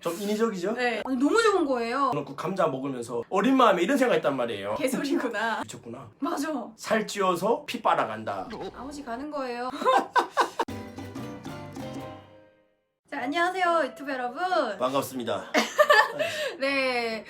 좀 인위적이죠? 네. 아니, 너무 좋은 거예요. 저는 그 감자 먹으면서 어린 마음에 이런 생각했단 말이에요. 개소리구나. 미쳤구나. 맞아. 살찌워서 피 빨아간다. 아버지 가는 거예요. 자, 안녕하세요 유튜브 여러분. 반갑습니다. 네,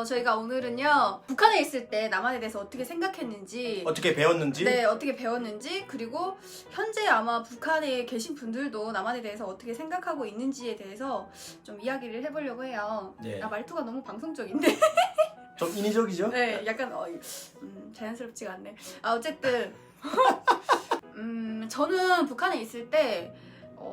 저희가 오늘은요 북한에 있을 때 남한에 대해서 어떻게 생각했는지, 어떻게 배웠는지? 네, 어떻게 배웠는지, 그리고 현재 아마 북한에 계신 분들도 남한에 대해서 어떻게 생각하고 있는지에 대해서 좀 이야기를 해보려고 해요. 네. 아, 말투가 너무 방송적인데. 좀 인위적이죠? 네, 약간 자연스럽지가 않네. 아, 어쨌든 저는 북한에 있을 때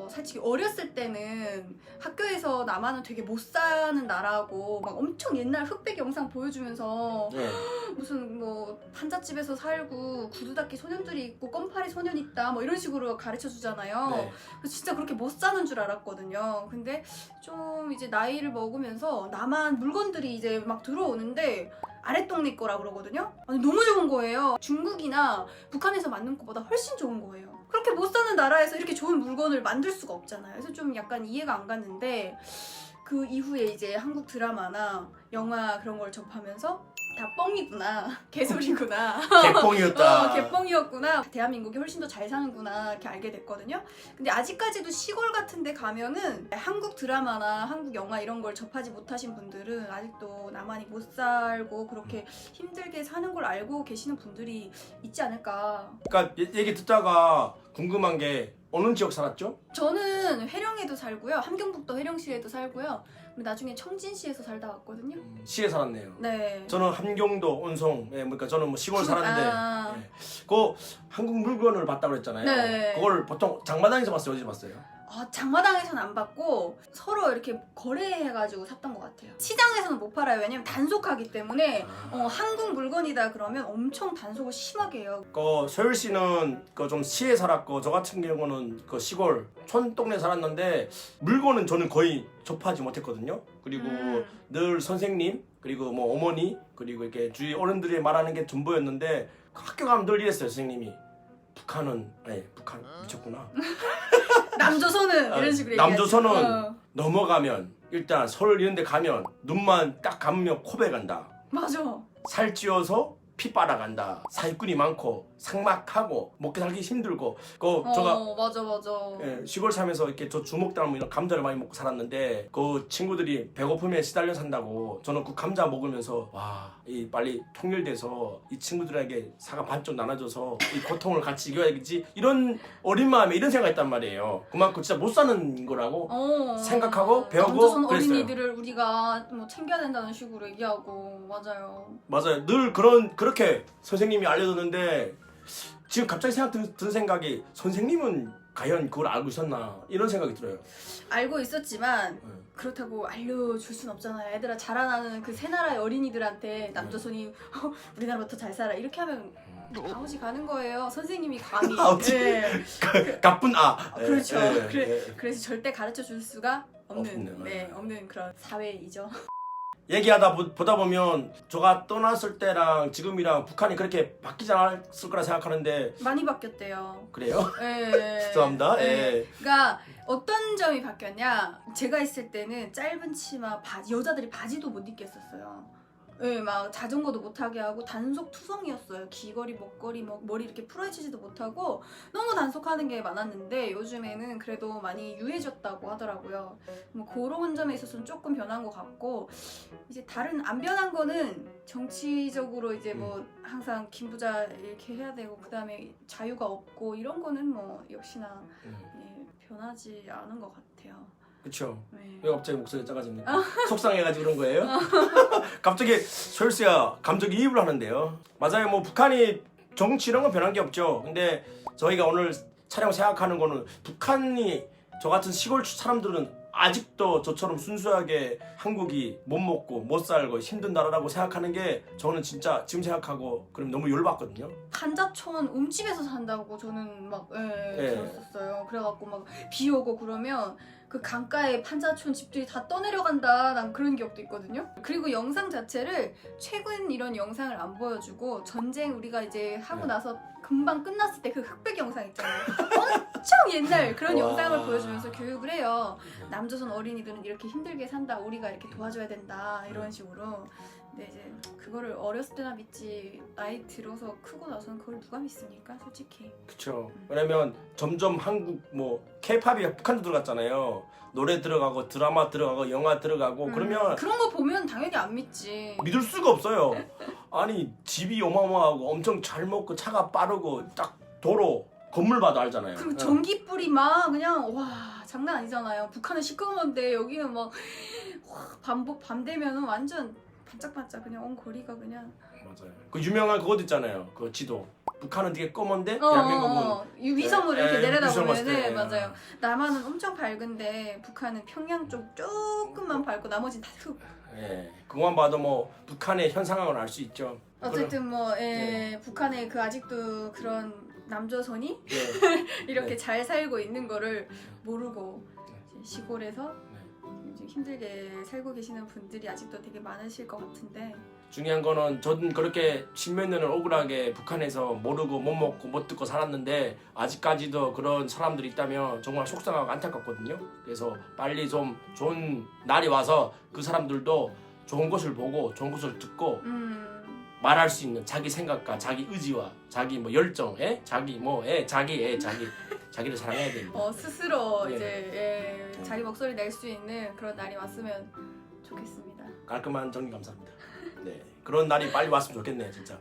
솔직히 어렸을 때는 학교에서 남한은 되게 못 사는 나라고 막 엄청 옛날 흑백 영상 보여주면서 네. 무슨 뭐 판잣집에서 살고 구두 닦이 소년들이 있고 껌파리 소년 있다 뭐 이런 식으로 가르쳐 주잖아요. 네. 그래서 진짜 그렇게 못 사는 줄 알았거든요. 근데 좀 이제 나이를 먹으면서 남한 물건들이 이제 막 들어오는데 아랫동네 거라 그러거든요. 아니, 너무 좋은 거예요. 중국이나 북한에서 만든 것보다 훨씬 좋은 거예요. 그렇게 못 사는 나라에서 이렇게 좋은 물건을 만들 수가 없잖아요. 그래서 좀 약간 이해가 안 갔는데 그 이후에 이제 한국 드라마나 영화 그런 걸 접하면서 다 뻥이구나, 개소리구나, 개뽕이었다. 개뻥이었구나, 대한민국이 훨씬 더 잘 사는구나 이렇게 알게 됐거든요. 근데 아직까지도 시골 같은 데 가면은 한국 드라마나 한국 영화 이런 걸 접하지 못하신 분들은 아직도 남한이 못 살고 그렇게 힘들게 사는 걸 알고 계시는 분들이 있지 않을까. 그러니까 얘기 듣다가 궁금한 게 어느 지역 살았죠? 저는 회령에도 살고요, 함경북도 회령시에도 살고요, 그리고 나중에 청진시에서 살다 왔거든요. 시에 살았네요. 네. 저는 함경도, 온송, 그러니까 저는 뭐 시골 살았는데, 아. 예. 그 한국 물건을 봤다고 그랬잖아요. 네. 그걸 보통 장마당에서 봤어요, 어디서 봤어요? 장마당에서는 안 받고 서로 이렇게 거래해가지고 샀던 것 같아요. 시장에서는 못 팔아요. 왜냐면 단속하기 때문에 한국 물건이다 그러면 엄청 단속을 심하게 해요. 그 서울시는 그 좀 시에 살았고 저 같은 경우는 그 시골 촌동네 살았는데 물건은 저는 거의 접하지 못했거든요. 그리고 늘 선생님 그리고 뭐 어머니 그리고 이렇게 주위 어른들이 말하는 게 전부였는데 학교 가면 늘 이랬어요. 선생님이 북한 미쳤구나. 남조선은 이런 식으로 얘기하죠. 남조선은 넘어가면 일단 서울 이런 데 가면 눈만 딱 감으면 코베 간다. 맞아. 살찌워서 피 빨아간다. 사기꾼이 많고 삭막하고 먹기 살기 힘들고 제가 맞아. 예, 시골 살면서 이렇게 저 주먹담 이런 감자를 많이 먹고 살았는데 그 친구들이 배고픔에 시달려 산다고 저는 그 감자 먹으면서 이 빨리 통일돼서 이 친구들에게 사과 반쪽 나눠줘서 이 고통을 같이 이겨야겠지 이런 어린 마음에 이런 생각했단 말이에요. 그만큼 진짜 못 사는 거라고 생각하고 배우고 남조선 그랬어요. 어린이들을 우리가 뭐 챙겨야 된다는 식으로 얘기하고. 맞아요. 늘 그렇게 선생님이 알려줬는데 지금 갑자기 든 생각이 선생님은 과연 그걸 알고 있었나 이런 생각이 들어요. 알고 있었지만 그렇다고 알려줄 순 없잖아요. 애들아 자라나는 그 새 나라의 어린이들한테 남조선이 우리나라보다 더 잘 살아 이렇게 하면 아버지 가는 거예요. 선생님이 감히. 아버지. 가쁜 그렇죠. 예. 그래서 절대 가르쳐 줄 수가 없는 그런 사회이죠. 얘기하다 보다 보면 저가 떠났을 때랑 지금이랑 북한이 그렇게 바뀌지 않았을 거라 생각하는데 많이 바뀌었대요. 그래요? 네. 죄송합니다. 네. 그러니까 어떤 점이 바뀌었냐? 제가 있을 때는 짧은 치마, 여자들이 바지도 못 입겠었어요. 네, 막 자전거도 못하게 하고 단속 투성이었어요. 귀걸이, 목걸이, 머리 이렇게 풀어헤치지도 못하고 너무 단속하는 게 많았는데 요즘에는 그래도 많이 유해졌다고 하더라고요. 뭐 그런 점에 있어서는 조금 변한 것 같고, 이제 다른 안 변한 거는 정치적으로 이제 뭐 항상 김부자 이렇게 해야 되고 그 다음에 자유가 없고 이런 거는 뭐 역시나 변하지 않은 것 같아요. 그쵸. 네. 왜 갑자기 목소리가 작아집니까? 속상해가지고 그런 거예요? 갑자기 설수야 감정이입을 하는데요. 맞아요. 뭐 북한이 정치 이런 건 변한 게 없죠. 근데 저희가 오늘 촬영 생각하는 거는 북한이 저 같은 시골 사람들은 아직도 저처럼 순수하게 한국이 못 먹고 못 살고 힘든 나라라고 생각하는 게 저는 진짜 지금 생각하고 그럼 너무 열받거든요. 판자촌 움집에서 산다고 저는 막 들었었어요. 그래갖고 막 비 오고 그러면 그 강가에 판자촌 집들이 다 떠내려간다, 난 그런 기억도 있거든요. 그리고 영상 자체를 최근 이런 영상을 안 보여주고 전쟁 우리가 이제 하고 나서 금방 끝났을 때 그 흑백 영상 있잖아요. 엄청 옛날 그런 와. 영상을 보여주면서 교육을 해요. 남조선 어린이들은 이렇게 힘들게 산다. 우리가 이렇게 도와줘야 된다. 이런 식으로. 근데 이제 그거를 어렸을 때나 믿지 나이 들어서 크고 나서는 그걸 누가 믿습니까? 솔직히. 그쵸. 왜냐면 점점 한국 뭐 케이팝이 북한도 들어갔잖아요. 노래 들어가고 드라마 들어가고 영화 들어가고 그러면 그런 거 보면 당연히 안 믿지. 믿을 수가 없어요. 아니 집이 어마어마하고 엄청 잘 먹고 차가 빠르고 딱 도로 건물 봐도 알잖아요. 그리고 전기불이 막 그냥 와 장난 아니잖아요. 북한은 시끄러운데 여기는 막 밤 되면은 완전 반짝반짝 그냥 온 거리가 그냥. 맞아요. 그 유명한 그것도 있잖아요. 그 지도. 북한은 되게 검은데 대한민국은 위성으로 이렇게 위성 봤을 때, 내려다보면은 맞아요. 남한은 엄청 밝은데 북한은 평양 쪽 조금만 밝고 나머지는 다 흙. 예, 그것만 봐도 뭐 북한의 현 상황을 알 수 있죠. 어쨌든 뭐 북한의 그 아직도 그런 남조선이 예. 이렇게 네. 잘 살고 있는 거를 모르고 이제 시골에서 이제 힘들게 살고 계시는 분들이 아직도 되게 많으실 것 같은데 중요한 거는 저는 그렇게 십몇 년을 억울하게 북한에서 모르고 못 먹고 못 듣고 살았는데 아직까지도 그런 사람들이 있다면 정말 속상하고 안타깝거든요. 그래서 빨리 좀 좋은 날이 와서 그 사람들도 좋은 것을 보고 좋은 것을 듣고 말할 수 있는 자기 생각과 자기 의지와 자기 뭐 열정, 자기 자기를 사랑해야 됩니다. 스스로 예. 이제 자기 목소리 낼 수 있는 그런 날이 왔으면 좋겠습니다. 깔끔한 정리 감사합니다. 네, 그런 날이 빨리 왔으면 좋겠네요, 진짜.